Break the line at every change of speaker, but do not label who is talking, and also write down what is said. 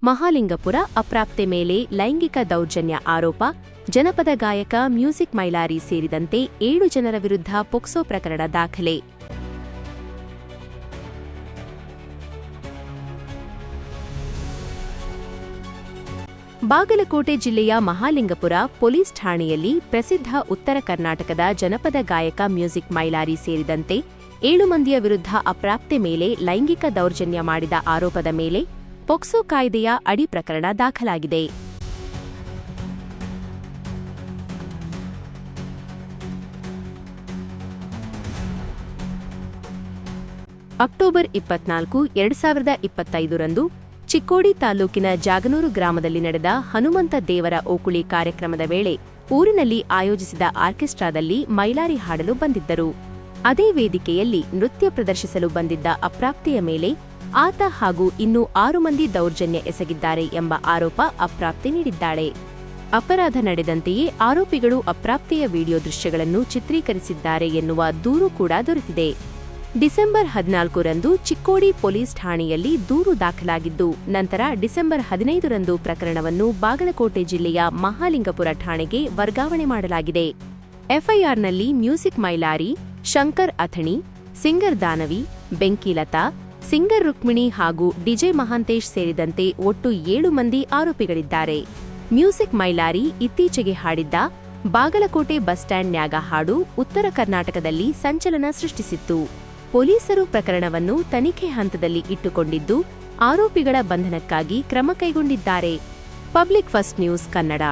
ಮಹಾಲಿಂಗಪುರ ಅಪ್ರಾಪ್ತೆ ಮೇಲೆ ಲೈಂಗಿಕ ದೌರ್ಜನ್ಯ ಆರೋಪ, ಜನಪದ ಗಾಯಕ ಮ್ಯೂಸಿಕ್ ಮೈಲಾರಿ ಸೇರಿದಂತೆ 7 ಜನರ ವಿರುದ್ಧ ಪೊಕ್ಸೋ ಪ್ರಕರಣ ದಾಖಲೆ. ಬಾಗಲಕೋಟೆ ಜಿಲ್ಲೆಯ ಮಹಾಲಿಂಗಪುರ ಪೊಲೀಸ್ ಠಾಣೆಯಲ್ಲಿ ಪ್ರಸಿದ್ಧ ಉತ್ತರ ಕರ್ನಾಟಕದ ಜನಪದ ಗಾಯಕ ಮ್ಯೂಸಿಕ್ ಮೈಲಾರಿ ಸೇರಿದಂತೆ 7 ಮಂದಿಯ ವಿರುದ್ಧ ಅಪ್ರಾಪ್ತೆ ಮೇಲೆ ಲೈಂಗಿಕ ದೌರ್ಜನ್ಯ ಮಾಡಿದ ಆರೋಪದ ಮೇಲೆ ಪೊಕ್ಸೋ ಕಾಯ್ದೆಯ ಅಡಿ ಪ್ರಕರಣ ದಾಖಲಾಗಿದೆ. ಅಕ್ಟೋಬರ್ 24, 2025 ರಂದು ಚಿಕ್ಕೋಡಿ ತಾಲೂಕಿನ ಜಾಗನೂರು ಗ್ರಾಮದಲ್ಲಿ ನಡೆದ ಹನುಮಂತ ದೇವರ ಓಕುಳಿ ಕಾರ್ಯಕ್ರಮದ ವೇಳೆ ಊರಿನಲ್ಲಿ ಆಯೋಜಿಸಿದ ಆರ್ಕೆಸ್ಟ್ರಾದಲ್ಲಿ ಮೈಲಾರಿ ಹಾಡಲು ಬಂದಿದ್ದರು. ಅದೇ ವೇದಿಕೆಯಲ್ಲಿ ನೃತ್ಯ ಪ್ರದರ್ಶಿಸಲು ಬಂದಿದ್ದ ಅಪ್ರಾಪ್ತೆಯ ಮೇಲೆ ಆತ ಹಾಗೂ ಇನ್ನೂ 6 ಮಂದಿ ದೌರ್ಜನ್ಯ ಎಸಗಿದ್ದಾರೆ ಎಂಬ ಆರೋಪ ಅಪ್ರಾಪ್ತೆ ನೀಡಿದ್ದಾಳೆ. ಅಪರಾಧ ನಡೆದಂತೆಯೇ ಆರೋಪಿಗಳು ಅಪ್ರಾಪ್ತೆಯ ವಿಡಿಯೋ ದೃಶ್ಯಗಳನ್ನು ಚಿತ್ರೀಕರಿಸಿದ್ದಾರೆ ಎನ್ನುವ ದೂರು ಕೂಡ ದೊರೆತಿದೆ. ಡಿಸೆಂಬರ್ 14 ರಂದು ಚಿಕ್ಕೋಡಿ ಪೊಲೀಸ್ ಠಾಣೆಯಲ್ಲಿ ದೂರು ದಾಖಲಾಗಿದ್ದು, ನಂತರ ಡಿಸೆಂಬರ್ 15 ರಂದು ಪ್ರಕರಣವನ್ನು ಬಾಗಲಕೋಟೆ ಜಿಲ್ಲೆಯ ಮಹಾಲಿಂಗಪುರ ಠಾಣೆಗೆ ವರ್ಗಾವಣೆ ಮಾಡಲಾಗಿದೆ. ಎಫ್ಐಆರ್ನಲ್ಲಿ music Mailari, Shankar Athani, singer Danavi, Benkilata, singer Rukmini ಹಾಗೂ ಡಿಜೆ ಮಹಾಂತೇಶ್ ಸೇರಿದಂತೆ ಒಟ್ಟು 7 ಮಂದಿ ಆರೋಪಿಗಳಿದ್ದಾರೆ. ಮ್ಯೂಸಿಕ್ ಮೈಲಾರಿ ಇತ್ತೀಚೆಗೆ ಹಾಡಿದ್ದ ಬಾಗಲಕೋಟೆ ಬಸ್ ಸ್ಟ್ಯಾಂಡ್ನ್ಯಾಗ ಹಾಡು ಉತ್ತರ ಕರ್ನಾಟಕದಲ್ಲಿ ಸಂಚಲನ ಸೃಷ್ಟಿಸಿತ್ತು. ಪೊಲೀಸರು ಪ್ರಕರಣವನ್ನು ತನಿಖೆ ಹಂತದಲ್ಲಿ ಇಟ್ಟುಕೊಂಡಿದ್ದು, ಆರೋಪಿಗಳ ಬಂಧನಕ್ಕಾಗಿ ಕ್ರಮ ಕೈಗೊಂಡಿದ್ದಾರೆ. Public first news Kannada.